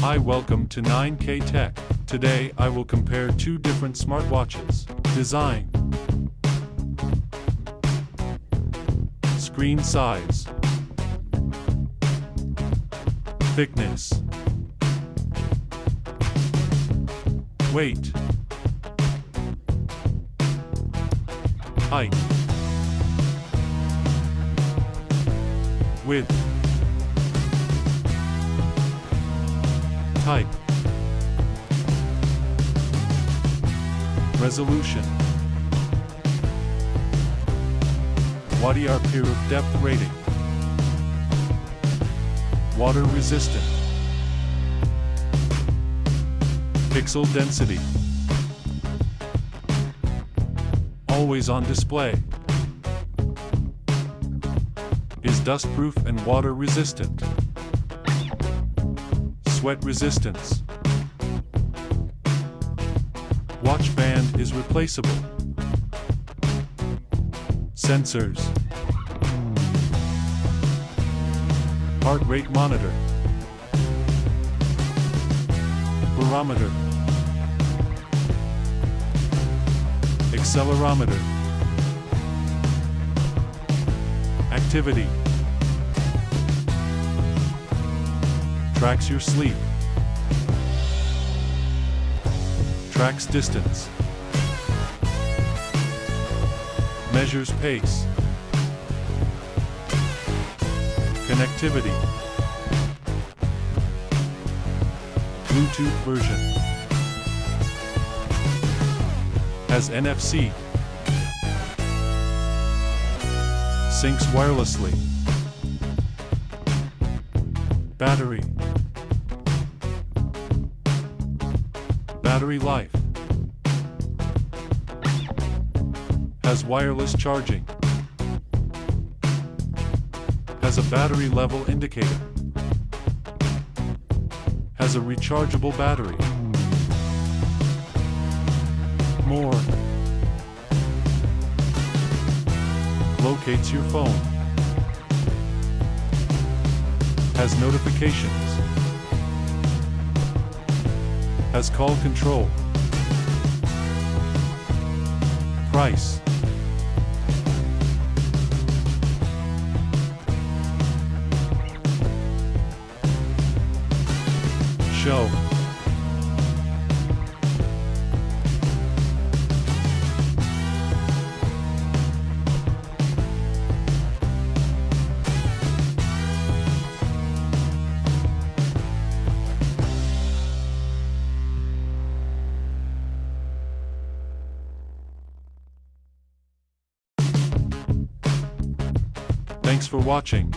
Hi, welcome to 9K Tech. Today I will compare two different smartwatches. Design, screen size, thickness, weight, height, width, type, resolution, watt-hour period depth rating, water resistant, pixel density, always on display, is dust-proof and water resistant, sweat resistance, watch band is replaceable, sensors, heart rate monitor, barometer, accelerometer, activity, tracks your sleep, tracks distance, measures pace, connectivity, Bluetooth version, has NFC, syncs wirelessly, battery life, has wireless charging, has a battery level indicator, has a rechargeable battery. More. Locates your phone. Has notifications. Has call control. Price. Show. Thanks for watching.